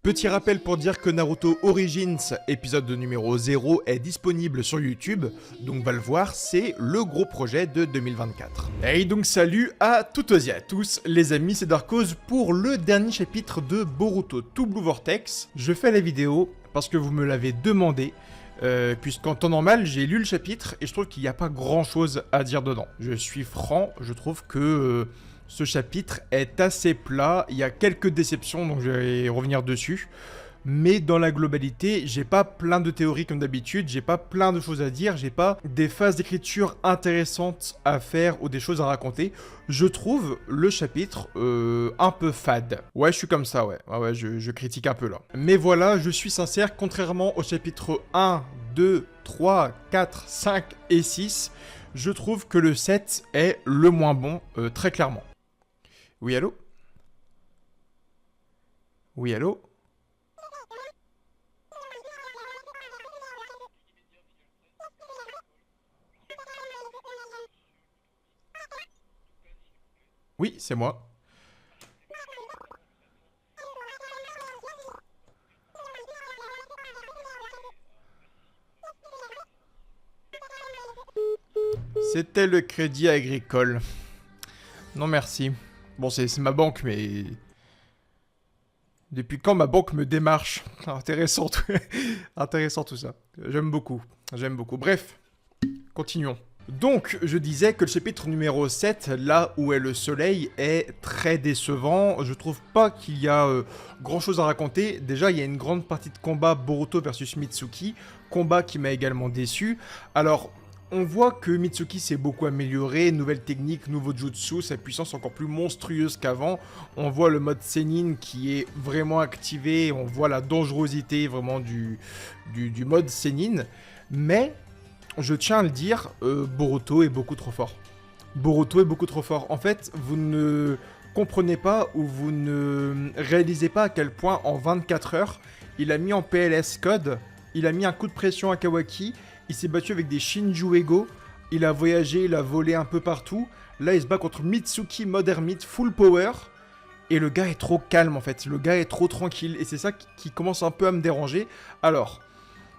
Petit rappel pour dire que Naruto Origins, épisode numéro 0, est disponible sur YouTube, donc va le voir, c'est le gros projet de 2024. Et donc salut à toutes et à tous, les amis, c'est Darkhoz pour le dernier chapitre de Boruto To Blue Vortex. Je fais la vidéo parce que vous me l'avez demandé, puisqu'en temps normal, j'ai lu le chapitre et je trouve qu'il n'y a pas grand chose à dire dedans. Je suis franc, je trouve que... ce chapitre est assez plat, il y a quelques déceptions, donc je vais revenir dessus. Mais dans la globalité, j'ai pas plein de théories comme d'habitude, j'ai pas plein de choses à dire, j'ai pas des phases d'écriture intéressantes à faire ou des choses à raconter. Je trouve le chapitre un peu fade. Ouais, je suis comme ça, ouais. Ouais, je critique un peu là. Mais voilà, je suis sincère, contrairement au chapitre 1, 2, 3, 4, 5 et 6, je trouve que le 7 est le moins bon, très clairement. Oui, allô? Oui, allô? Oui, c'est moi. C'était le Crédit Agricole. Non, merci. Bon, c'est ma banque, mais... Depuis quand ma banque me démarche? Intéressant, intéressant tout ça. J'aime beaucoup. J'aime beaucoup. Bref, continuons. Donc, je disais que le chapitre numéro 7, là où est le soleil, est très décevant. Je trouve pas qu'il y a grand chose à raconter. Déjà, il y a une grande partie de combat Boruto versus Mitsuki. Combat qui m'a également déçu. Alors... on voit que Mitsuki s'est beaucoup amélioré, nouvelle technique, nouveau jutsu, sa puissance encore plus monstrueuse qu'avant. On voit le mode Senin qui est vraiment activé, on voit la dangerosité vraiment du mode Senin. Mais, je tiens à le dire, Boruto est beaucoup trop fort. Boruto est beaucoup trop fort. En fait, vous ne comprenez pas ou vous ne réalisez pas à quel point en 24 heures, il a mis en PLS code, il a mis un coup de pression à Kawaki. Il s'est battu avec des Shinju Ego, il a voyagé, il a volé un peu partout. Là, il se bat contre Mitsuki Mother Meat Full Power. Et le gars est trop calme, en fait. Le gars est trop tranquille. Et c'est ça qui commence un peu à me déranger. Alors,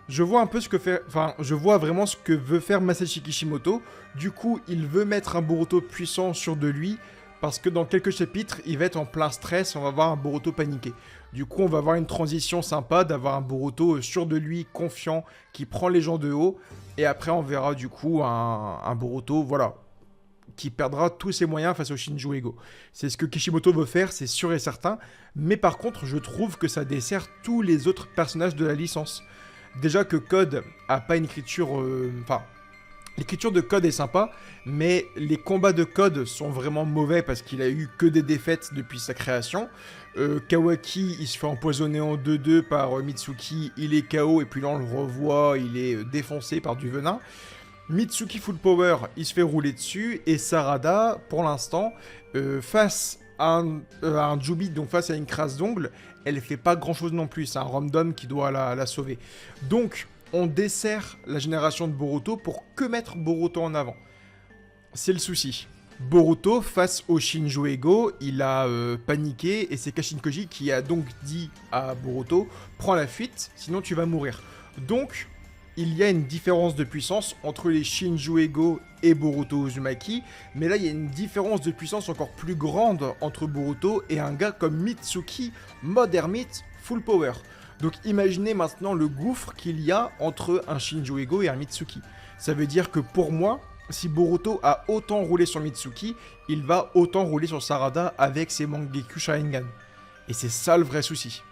je vois un peu ce que fait... enfin, je vois vraiment ce que veut faire Masashi Kishimoto. Du coup, il veut mettre un Boruto puissant sur de lui. Parce que dans quelques chapitres, il va être en plein stress. On va voir un Boruto paniqué. Du coup, on va avoir une transition sympa d'avoir un Boruto sûr de lui, confiant, qui prend les gens de haut. Et après, on verra du coup un Boruto, voilà, qui perdra tous ses moyens face au Shinju Ego. C'est ce que Kishimoto veut faire, c'est sûr et certain. Mais par contre, je trouve que ça dessert tous les autres personnages de la licence. Déjà que Code a pas une écriture... enfin... l'écriture de Code est sympa, mais les combats de Code sont vraiment mauvais parce qu'il a eu que des défaites depuis sa création. Kawaki, il se fait empoisonner en 2-2 par Mitsuki, il est KO, et puis là on le revoit, il est défoncé par du venin. Mitsuki Full Power, il se fait rouler dessus, et Sarada, pour l'instant, face à un Jubi, donc face à une crasse d'ongle, elle fait pas grand chose non plus, c'est un random qui doit la sauver. Donc... on dessert la génération de Boruto pour que mettre Boruto en avant. C'est le souci. Boruto, face au Shinju Ego, il a paniqué et c'est Kashin Koji qui a donc dit à Boruto « prends la fuite, sinon tu vas mourir ». Donc, il y a une différence de puissance entre les Shinju Ego et Boruto Uzumaki, mais là, il y a une différence de puissance encore plus grande entre Boruto et un gars comme Mitsuki, Mother Meat, Full Power. Donc imaginez maintenant le gouffre qu'il y a entre un Shinju Ego et un Mitsuki. Ça veut dire que pour moi, si Boruto a autant roulé sur Mitsuki, il va autant rouler sur Sarada avec ses Mangekyou Sharingan. Et c'est ça le vrai souci.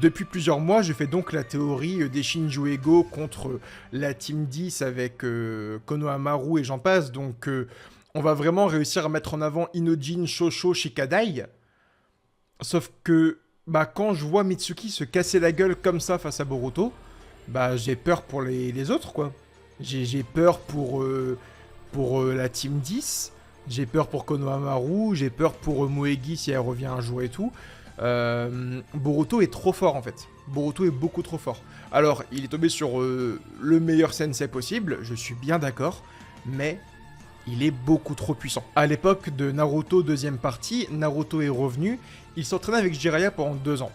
Depuis plusieurs mois, je fais donc la théorie des Shinju Ego contre la Team 10 avec Konohamaru et j'en passe. Donc on va vraiment réussir à mettre en avant Inojin, Shosho, Shikadai. Sauf que... bah quand je vois Mitsuki se casser la gueule comme ça face à Boruto, bah j'ai peur pour les autres quoi. J'ai peur pour la Team 10, j'ai peur pour Konohamaru, j'ai peur pour Moegi si elle revient un jour et tout. Boruto est trop fort en fait. Boruto est beaucoup trop fort. Alors il est tombé sur le meilleur sensei possible, je suis bien d'accord, mais... il est beaucoup trop puissant. À l'époque de Naruto deuxième partie, Naruto est revenu, il s'entraînait avec Jiraiya pendant 2 ans.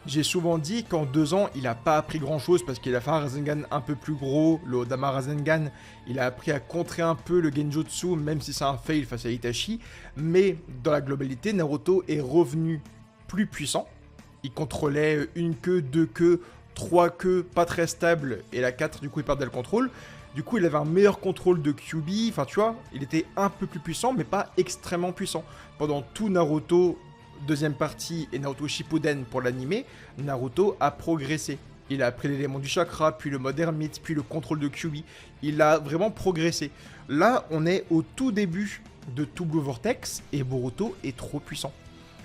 J'ai souvent dit qu'en 2 ans, il a pas appris grand-chose parce qu'il a fait un Rasengan un peu plus gros, le Odama Rasengan. Il a appris à contrer un peu le Genjutsu, même si c'est un fail face à Itachi. Mais dans la globalité, Naruto est revenu plus puissant. Il contrôlait une queue, 2 queues, 3 queues, pas très stable, et la 4, du coup, il perdait le contrôle. Du coup, il avait un meilleur contrôle de QB, enfin, tu vois, il était un peu plus puissant, mais pas extrêmement puissant. Pendant tout Naruto, deuxième partie, et Naruto Shippuden pour l'animé, Naruto a progressé. Il a appris l'élément du chakra, puis le mode ermite, puis le contrôle de QB. Il a vraiment progressé. Là, on est au tout début de Two Blue Vortex, et Boruto est trop puissant.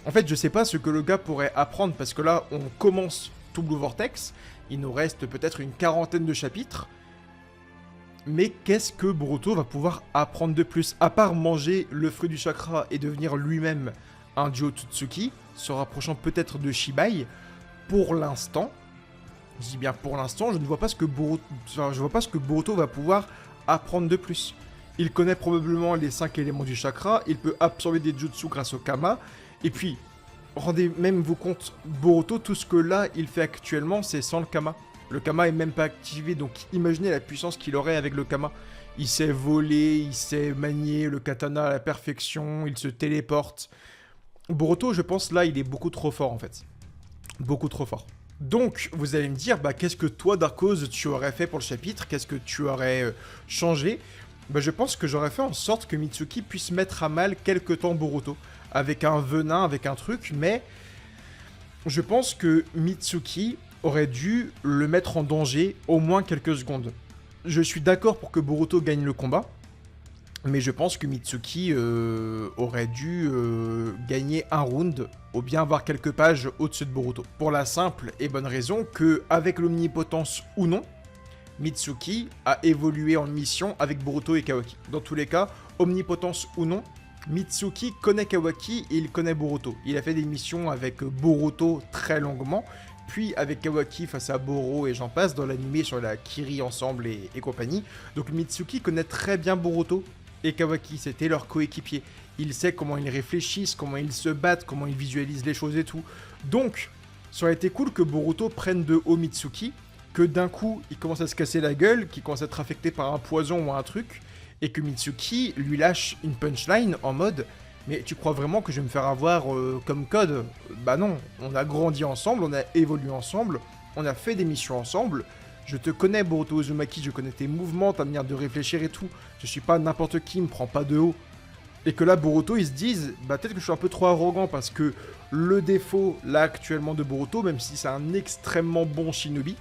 En fait, je sais pas ce que le gars pourrait apprendre, parce que là, on commence Two Blue Vortex, il nous reste peut-être une 40aine de chapitres, mais qu'est-ce que Boruto va pouvoir apprendre de plus? À part manger le fruit du chakra et devenir lui-même un Gyotutsuki, se rapprochant peut-être de Shibai, pour l'instant, je dis bien pour l'instant, je ne vois pas ce que Boruto va pouvoir apprendre de plus. Il connaît probablement les 5 éléments du chakra, il peut absorber des jutsu grâce au Kama, et puis, rendez même vous compte, Boruto, tout ce que là, il fait actuellement, c'est sans le Kama. Le Kama est même pas activé, donc imaginez la puissance qu'il aurait avec le Kama. Il sait voler, il sait manier le katana à la perfection, il se téléporte. Boruto, je pense, là, il est beaucoup trop fort, en fait. Beaucoup trop fort. Donc, vous allez me dire, bah, qu'est-ce que toi, Darkose, tu aurais fait pour le chapitre? Qu'est-ce que tu aurais changé? Bah, je pense que j'aurais fait en sorte que Mitsuki puisse mettre à mal quelque temps Boruto. Avec un venin, avec un truc, mais je pense que Mitsuki aurait dû le mettre en danger au moins quelques secondes. Je suis d'accord pour que Boruto gagne le combat, mais je pense que Mitsuki aurait dû gagner un round ou bien avoir quelques pages au-dessus de Boruto. Pour la simple et bonne raison que, avec l'omnipotence ou non, Mitsuki a évolué en mission avec Boruto et Kawaki. Dans tous les cas, omnipotence ou non, Mitsuki connaît Kawaki et il connaît Boruto. Il a fait des missions avec Boruto très longuement, puis avec Kawaki face à Boro et j'en passe, dans l'animé sur la Kiri ensemble et compagnie. Donc Mitsuki connaît très bien Boruto et Kawaki, c'était leur coéquipier. Il sait comment ils réfléchissent, comment ils se battent, comment ils visualisent les choses et tout. Donc, ça aurait été cool que Boruto prenne de haut Mitsuki, que d'un coup, il commence à se casser la gueule, qu'il commence à être affecté par un poison ou un truc, et que Mitsuki lui lâche une punchline en mode « Mais tu crois vraiment que je vais me faire avoir comme code ?» Bah non, on a grandi ensemble, on a évolué ensemble, on a fait des missions ensemble, je te connais Boruto Uzumaki, je connais tes mouvements, ta manière de réfléchir et tout, je suis pas n'importe qui, me prends pas de haut. Et que là, Boruto, ils se disent « Bah peut-être que je suis un peu trop arrogant parce que le défaut, là, actuellement de Boruto, même si c'est un extrêmement bon shinobi,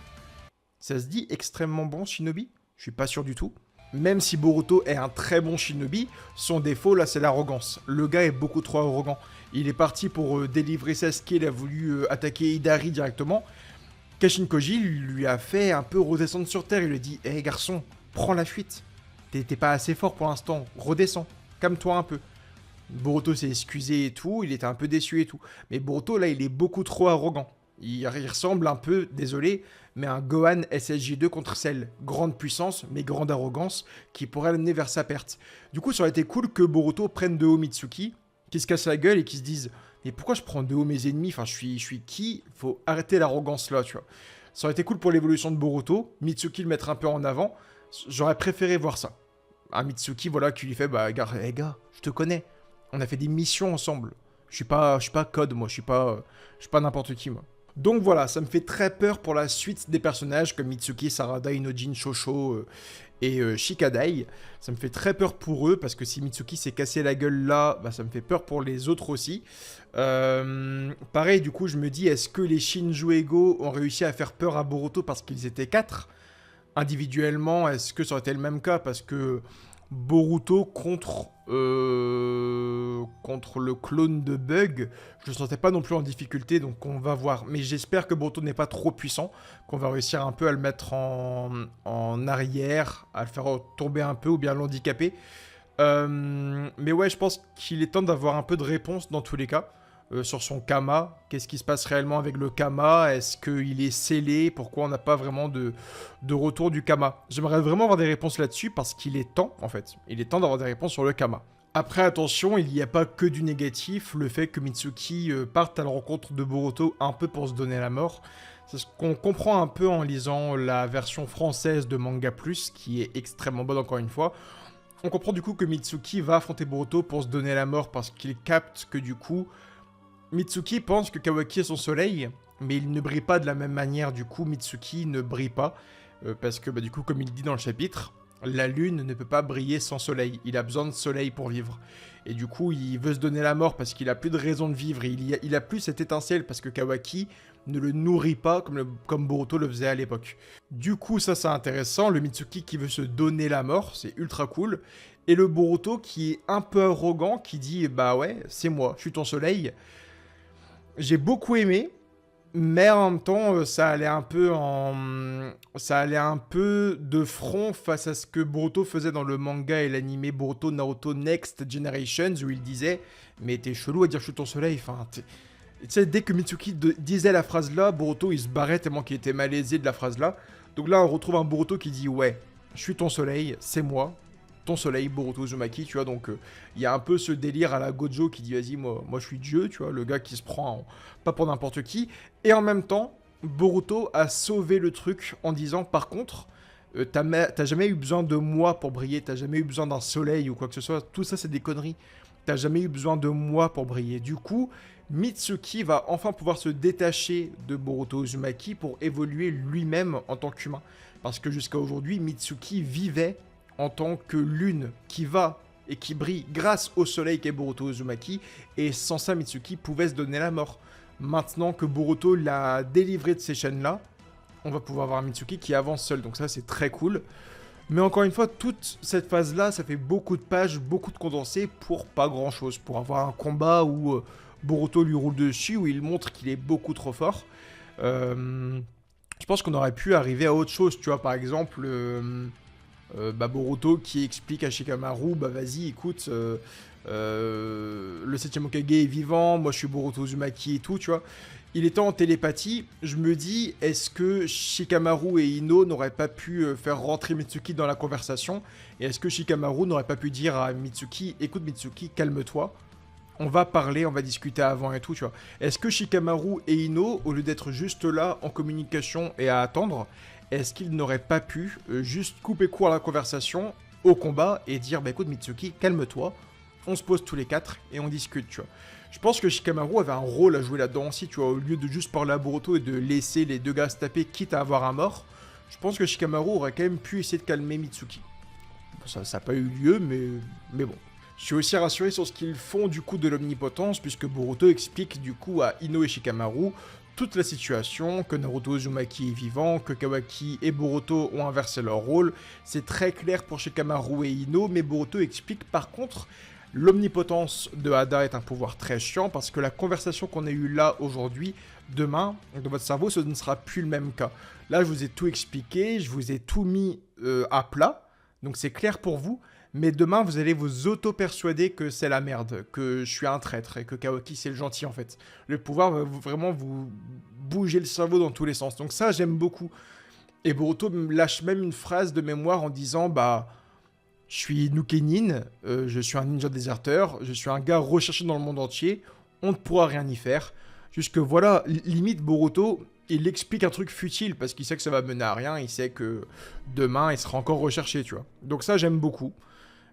ça se dit extrêmement bon shinobi? Je suis pas sûr du tout. Même si Boruto est un très bon shinobi, son défaut là c'est l'arrogance. Le gars est beaucoup trop arrogant. Il est parti pour délivrer Sasuke, il a voulu attaquer Hidari directement. Kashin Koji lui a fait un peu redescendre sur terre, il lui a dit « Hé garçon, prends la fuite. T'es pas assez fort pour l'instant, redescends, calme-toi un peu. » Boruto s'est excusé et tout, il était un peu déçu et tout. Mais Boruto là il est beaucoup trop arrogant. Il ressemble un peu, désolé, mais un Gohan SSJ2 contre Cell. Grande puissance, mais grande arrogance, qui pourrait l'amener vers sa perte. Du coup, ça aurait été cool que Boruto prenne de haut Mitsuki, qui se casse la gueule et qui se dise « Mais pourquoi je prends de haut mes ennemis? Enfin, je suis qui? Faut arrêter l'arrogance là, tu vois. » Ça aurait été cool pour l'évolution de Boruto, Mitsuki le mettre un peu en avant. J'aurais préféré voir ça. Un Mitsuki, voilà, qui lui fait « Bah, gars, je te connais. On a fait des missions ensemble. Je suis pas Code, moi. Je suis pas n'importe qui, moi. » Donc voilà, ça me fait très peur pour la suite des personnages comme Mitsuki, Sarada, Inojin, Shosho et Shikadai. Ça me fait très peur pour eux parce que si Mitsuki s'est cassé la gueule là, bah, ça me fait peur pour les autres aussi. Pareil, du coup, je me dis, est-ce que les Shinjuego ont réussi à faire peur à Boruto parce qu'ils étaient 4 individuellement? Est-ce que ça aurait été le même cas? Parce que Boruto contre le clone de Bug, je le sentais pas non plus en difficulté, donc on va voir. Mais j'espère que Boruto n'est pas trop puissant, qu'on va réussir un peu à le mettre en arrière, à le faire tomber un peu ou bien l'handicaper. Mais ouais, je pense qu'il est temps d'avoir un peu de réponse dans tous les cas. Sur son Kama, qu'est-ce qui se passe réellement avec le Kama? Est-ce qu'il est scellé? Pourquoi on n'a pas vraiment de retour du Kama? J'aimerais vraiment avoir des réponses là-dessus parce qu'il est temps, en fait. Il est temps d'avoir des réponses sur le Kama. Après, attention, il n'y a pas que du négatif, le fait que Mitsuki parte à la rencontre de Boruto un peu pour se donner la mort. C'est ce qu'on comprend un peu en lisant la version française de Manga Plus, qui est extrêmement bonne encore une fois. On comprend du coup que Mitsuki va affronter Boruto pour se donner la mort parce qu'il capte que du coup, Mitsuki pense que Kawaki est son soleil, mais il ne brille pas de la même manière, du coup Mitsuki ne brille pas, parce que du coup, comme il dit dans le chapitre, la lune ne peut pas briller sans soleil, il a besoin de soleil pour vivre. Et du coup, il veut se donner la mort parce qu'il a plus de raison de vivre, et il a plus cette étincelle parce que Kawaki ne le nourrit pas comme Boruto le faisait à l'époque. Du coup, ça c'est intéressant, le Mitsuki qui veut se donner la mort, c'est ultra cool, et le Boruto qui est un peu arrogant, qui dit « Bah ouais, c'est moi, je suis ton soleil ». J'ai beaucoup aimé, mais en même temps, ça allait un peu de front face à ce que Boruto faisait dans le manga et l'anime Boruto Naruto Next Generations, où il disait « Mais t'es chelou à dire je suis ton soleil ». Enfin, tu sais, dès que Mitsuki disait la phrase là, Boruto il se barrait tellement qu'il était malaisé de la phrase là. Donc là, on retrouve un Boruto qui dit « Ouais, je suis ton soleil, c'est moi. » Ton soleil, Boruto Uzumaki, tu vois, donc il y a un peu ce délire à la Gojo qui dit vas-y, moi je suis Dieu, tu vois, le gars qui se prend pas pour n'importe qui, et en même temps, Boruto a sauvé le truc en disant par contre, t'as jamais eu besoin de moi pour briller, t'as jamais eu besoin d'un soleil ou quoi que ce soit, tout ça c'est des conneries, t'as jamais eu besoin de moi pour briller. Du coup, Mitsuki va enfin pouvoir se détacher de Boruto Uzumaki pour évoluer lui-même en tant qu'humain, parce que jusqu'à aujourd'hui, Mitsuki vivait en tant que lune qui va et qui brille grâce au soleil qu'est Boruto Uzumaki, et sans ça Mitsuki pouvait se donner la mort. Maintenant que Boruto l'a délivré de ces chaînes-là, on va pouvoir voir Mitsuki qui avance seul, donc ça c'est très cool. Mais encore une fois, toute cette phase-là, ça fait beaucoup de pages, beaucoup de condensés pour pas grand-chose, pour avoir un combat où Boruto lui roule dessus, où il montre qu'il est beaucoup trop fort. Je pense qu'on aurait pu arriver à autre chose, tu vois, par exemple... Boruto qui explique à Shikamaru, bah vas-y, écoute, le 7ème Hokage est vivant, moi je suis Boruto Uzumaki et tout, tu vois. Il était en télépathie, je me dis, est-ce que Shikamaru et Ino n'auraient pas pu faire rentrer Mitsuki dans la conversation? Et est-ce que Shikamaru n'aurait pas pu dire à Mitsuki, écoute Mitsuki, calme-toi, on va parler, on va discuter avant et tout, tu vois. Est-ce que Shikamaru et Ino, au lieu d'être juste là en communication et à attendre, est-ce qu'ils n'auraient pas pu juste couper court à la conversation, au combat, et dire, bah écoute Mitsuki, calme-toi, on se pose tous les quatre et on discute, tu vois. Je pense que Shikamaru avait un rôle à jouer là-dedans aussi, tu vois, au lieu de juste parler à Boruto et de laisser les deux gars se taper, quitte à avoir un mort, je pense que Shikamaru aurait quand même pu essayer de calmer Mitsuki. Ça n'a pas eu lieu, mais bon. Je suis aussi rassuré sur ce qu'ils font du coup de l'omnipotence, puisque Boruto explique du coup à Ino et Shikamaru toute la situation, que Naruto Uzumaki est vivant, que Kawaki et Boruto ont inversé leur rôle. C'est très clair pour Shikamaru et Ino, mais Boruto explique par contre l'omnipotence de Hada est un pouvoir très chiant, parce que la conversation qu'on a eue là aujourd'hui, demain, dans votre cerveau, ce ne sera plus le même cas. Là, je vous ai tout expliqué, je vous ai tout mis à plat, donc c'est clair pour vous. Mais demain, vous allez vous auto-persuader que c'est la merde, que je suis un traître et que Kawaki c'est le gentil en fait. Le pouvoir va vraiment vous bouger le cerveau dans tous les sens. Donc ça, j'aime beaucoup. Et Boruto me lâche même une phrase de mémoire en disant, bah, je suis Nukenin, je suis un ninja déserteur, je suis un gars recherché dans le monde entier, on ne pourra rien y faire. Jusque voilà, limite Boruto, il explique un truc futile parce qu'il sait que ça va mener à rien, il sait que demain il sera encore recherché, tu vois. Donc ça, j'aime beaucoup.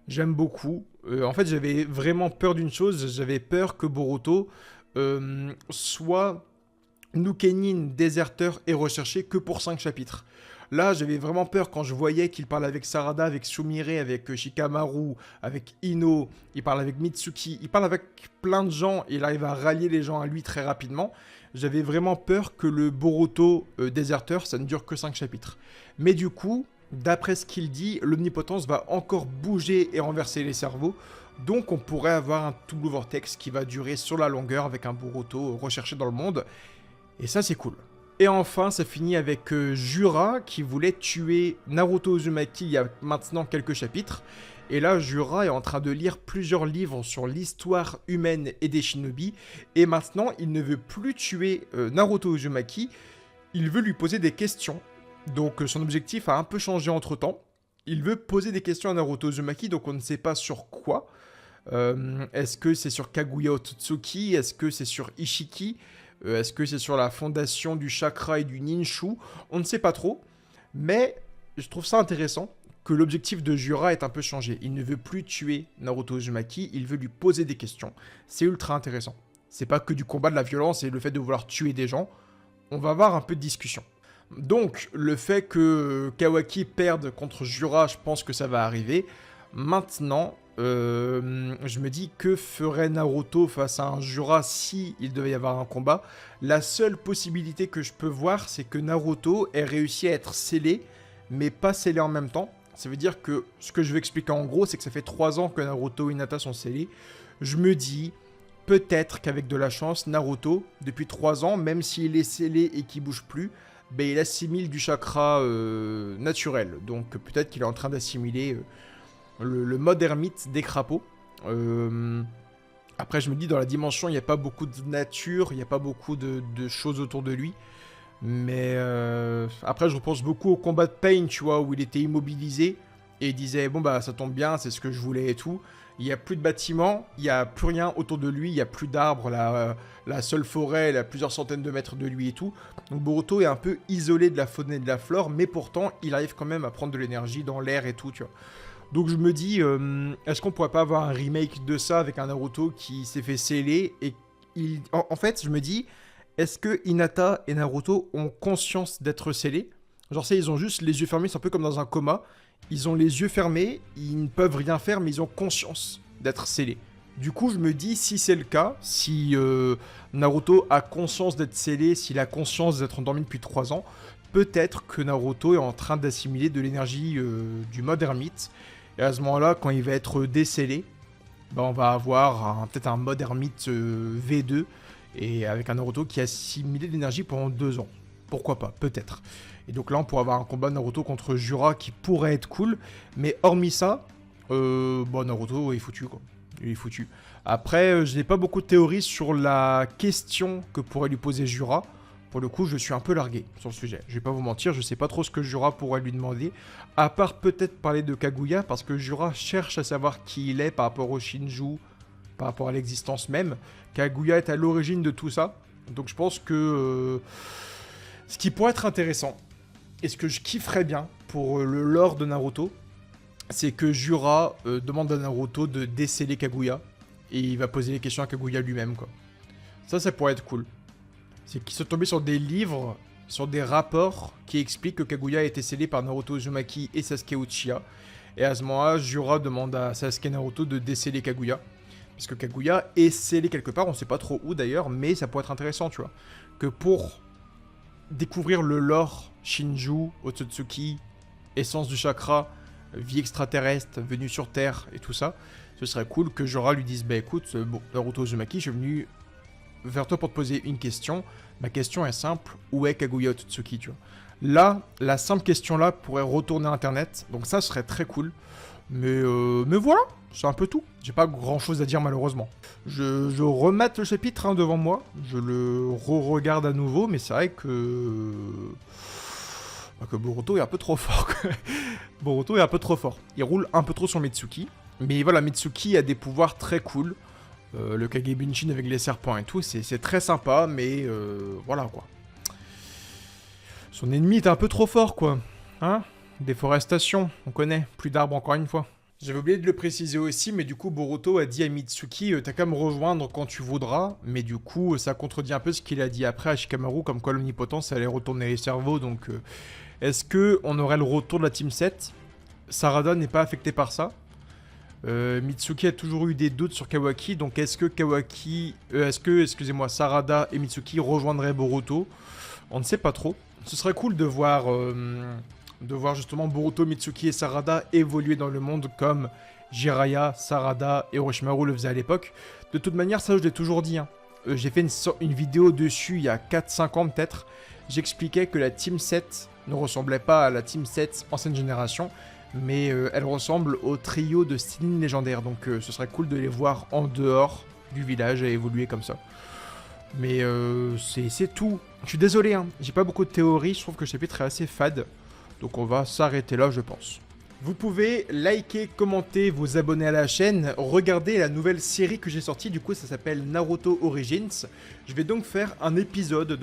J'aime beaucoup. En fait, j'avais vraiment peur d'une chose. J'avais peur que Boruto soit Nukenin, déserteur et recherché que pour 5 chapitres. Là, j'avais vraiment peur quand je voyais qu'il parle avec Sarada, avec Sumire, avec Shikamaru, avec Ino, il parle avec Mitsuki, il parle avec plein de gens et il arrive à rallier les gens à lui très rapidement. J'avais vraiment peur que le Boruto déserteur, ça ne dure que 5 chapitres. Mais du coup... D'après ce qu'il dit, l'omnipotence va encore bouger et renverser les cerveaux, donc on pourrait avoir un double vortex qui va durer sur la longueur avec un Boruto recherché dans le monde, et ça c'est cool. Et enfin, ça finit avec Jura qui voulait tuer Naruto Uzumaki il y a maintenant quelques chapitres, et là Jura est en train de lire plusieurs livres sur l'histoire humaine et des shinobi, et maintenant il ne veut plus tuer Naruto Uzumaki, il veut lui poser des questions. Donc son objectif a un peu changé entre temps. Il veut poser des questions à Naruto Uzumaki, donc on ne sait pas sur quoi. Est-ce que c'est sur Kaguya Otsutsuki? Est-ce que c'est sur Ishiki? Est-ce que c'est sur la fondation du chakra et du Ninshu? On ne sait pas trop, mais je trouve ça intéressant que l'objectif de Jura est un peu changé. Il ne veut plus tuer Naruto Uzumaki, il veut lui poser des questions. C'est ultra intéressant. C'est pas que du combat, de la violence et le fait de vouloir tuer des gens. On va avoir un peu de discussion. Donc, le fait que Kawaki perde contre Jura, je pense que ça va arriver. Maintenant, je me dis que ferait Naruto face à un Jura si il devait y avoir un combat. La seule possibilité que je peux voir, c'est que Naruto ait réussi à être scellé, mais pas scellé en même temps. Ça veut dire que ce que je vais expliquer en gros, c'est que ça fait 3 ans que Naruto et Hinata sont scellés. Je me dis, peut-être qu'avec de la chance, Naruto, depuis 3 ans, même s'il est scellé et qu'il bouge plus, ben, il assimile du chakra naturel. Donc peut-être qu'il est en train d'assimiler le mode ermite des crapauds. Après, je me dis, dans la dimension, il n'y a pas beaucoup de nature, il n'y a pas beaucoup de choses autour de lui. Mais après, je repense beaucoup au combat de Pain, tu vois, où il était immobilisé et il disait, bon bah ça tombe bien, c'est ce que je voulais et tout. Il n'y a plus de bâtiments, il n'y a plus rien autour de lui, il n'y a plus d'arbres, la seule forêt, elle a plusieurs centaines de mètres de lui et tout. Donc Boruto est un peu isolé de la faune et de la flore, mais pourtant, il arrive quand même à prendre de l'énergie dans l'air et tout, tu vois. Donc je me dis, est-ce qu'on pourrait pas avoir un remake de ça avec un Naruto qui s'est fait sceller et en fait, je me dis, est-ce que Hinata et Naruto ont conscience d'être scellés? Genre, ils ont juste les yeux fermés, c'est un peu comme dans un coma. Ils ont les yeux fermés, ils ne peuvent rien faire, mais ils ont conscience d'être scellés. Du coup, je me dis, si c'est le cas, si Naruto a conscience d'être scellé, s'il a conscience d'être endormi depuis 3 ans, peut-être que Naruto est en train d'assimiler de l'énergie du mode ermite. Et à ce moment-là, quand il va être décellé, bah, on va avoir peut-être un mode ermite V2, et avec un Naruto qui a assimilé de l'énergie pendant 2 ans. Pourquoi pas, peut-être. Et donc là, on pourrait avoir un combat Naruto contre Jura qui pourrait être cool. Mais hormis ça, bon, Naruto est foutu, quoi. Il est foutu. Après, je n'ai pas beaucoup de théories sur la question que pourrait lui poser Jura. Pour le coup, je suis un peu largué sur le sujet. Je vais pas vous mentir, je sais pas trop ce que Jura pourrait lui demander. À part peut-être parler de Kaguya, parce que Jura cherche à savoir qui il est par rapport au Shinju, par rapport à l'existence même. Kaguya est à l'origine de tout ça. Donc je pense que ce qui pourrait être intéressant, et ce que je kifferais bien pour le lore de Naruto, c'est que Jura demande à Naruto de déceler Kaguya. Et il va poser les questions à Kaguya lui-même, quoi. Ça pourrait être cool. C'est qu'ils sont tombés sur des livres, sur des rapports qui expliquent que Kaguya a été scellé par Naruto Uzumaki et Sasuke Uchiha. Et à ce moment-là, Jura demande à Sasuke et Naruto de déceler Kaguya. Parce que Kaguya est scellé quelque part, on sait pas trop où d'ailleurs, mais ça pourrait être intéressant, tu vois. Que pour découvrir le lore Shinju, Otsutsuki, essence du chakra, vie extraterrestre, venue sur Terre et tout ça, ce serait cool que Jura lui dise, bah écoute, bon, Naruto Uzumaki, je suis venu vers toi pour te poser une question. Ma question est simple, où est Kaguya Otsutsuki, tu vois. Là, la simple question là pourrait retourner Internet, donc ça serait très cool. Mais voilà, c'est un peu tout. J'ai pas grand chose à dire malheureusement. Je remate le chapitre devant moi, je le re-regarde à nouveau, mais c'est vrai que Boruto est un peu trop fort. Boruto est un peu trop fort. Il roule un peu trop sur Mitsuki. Mais voilà, Mitsuki a des pouvoirs très cool. Le Kage Bunshin avec les serpents et tout, c'est très sympa, mais voilà quoi. Son ennemi est un peu trop fort quoi. Hein? Déforestation, on connaît. Plus d'arbres encore une fois. J'avais oublié de le préciser aussi, mais du coup Boruto a dit à Mitsuki, t'as qu'à me rejoindre quand tu voudras, mais du coup ça contredit un peu ce qu'il a dit après à Shikamaru, comme quoi l'omnipotence allait retourner les cerveaux, donc est-ce qu'on aurait le retour de la Team 7? Sarada n'est pas affecté par ça. Mitsuki a toujours eu des doutes sur Kawaki, donc est-ce que excusez-moi, Sarada et Mitsuki rejoindraient Boruto? On ne sait pas trop. Ce serait cool de voir justement Boruto, Mitsuki et Sarada évoluer dans le monde comme Jiraiya, Sarada et Orochimaru le faisaient à l'époque. De toute manière, ça je l'ai toujours dit. Hein. J'ai fait une vidéo dessus il y a 4-5 ans peut-être. J'expliquais que la Team 7 ne ressemblait pas à la Team 7 ancienne génération, mais elle ressemble au trio de Stenin légendaire. Donc ce serait cool de les voir en dehors du village à évoluer comme ça. Mais c'est tout. Je suis désolé, hein. J'ai pas beaucoup de théories, je trouve que le chapitre est assez fade. Donc on va s'arrêter là, je pense. Vous pouvez liker, commenter, vous abonner à la chaîne, regarder la nouvelle série que j'ai sortie, du coup ça s'appelle Naruto Origins. Je vais donc faire un épisode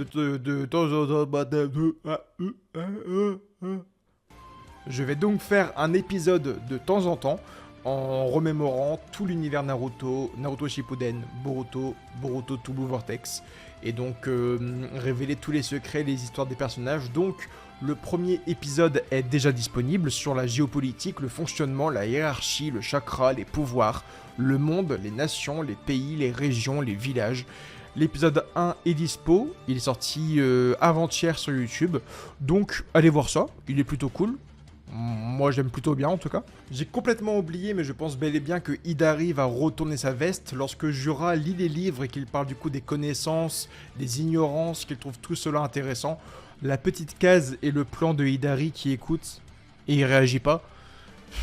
Je vais donc faire un épisode de temps en temps en remémorant tout l'univers Naruto, Naruto Shippuden, Boruto, Boruto To Blue Vortex, et donc révéler tous les secrets, les histoires des personnages. Donc le premier épisode est déjà disponible sur la géopolitique, le fonctionnement, la hiérarchie, le chakra, les pouvoirs, le monde, les nations, les pays, les régions, les villages. L'épisode 1 est dispo, il est sorti avant-hier sur YouTube, donc allez voir ça, il est plutôt cool. Moi j'aime plutôt bien en tout cas. J'ai complètement oublié, mais je pense bel et bien que Hidari va retourner sa veste lorsque Jura lit les livres et qu'il parle du coup des connaissances, des ignorances, qu'il trouve tout cela intéressant. La petite case et le plan de Hidari qui écoute et il réagit pas.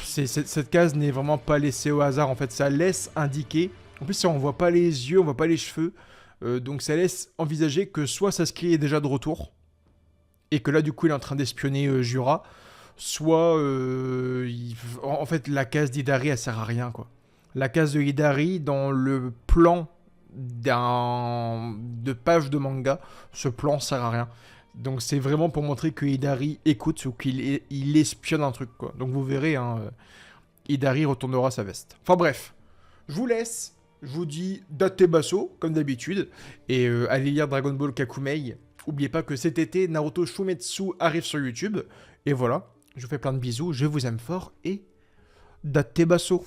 Cette case n'est vraiment pas laissée au hasard, en fait ça laisse indiquer. En plus on voit pas les yeux, on voit pas les cheveux, donc ça laisse envisager que soit Sasuke est déjà de retour et que là du coup il est en train d'espionner Jura. Soit, en fait, la case d'Hidari, elle sert à rien, quoi. La case de Hidari, dans le plan de page de manga, ce plan sert à rien. Donc c'est vraiment pour montrer que Hidari écoute ou qu'il espionne un truc, quoi. Donc vous verrez, hein, Hidari retournera sa veste. Enfin bref, je vous laisse. Je vous dis Datebaso, comme d'habitude. Et allez lire Dragon Ball Kakumei. N'oubliez pas que cet été, Naruto Shumetsu arrive sur YouTube. Et voilà. Je vous fais plein de bisous, je vous aime fort et Datebaso.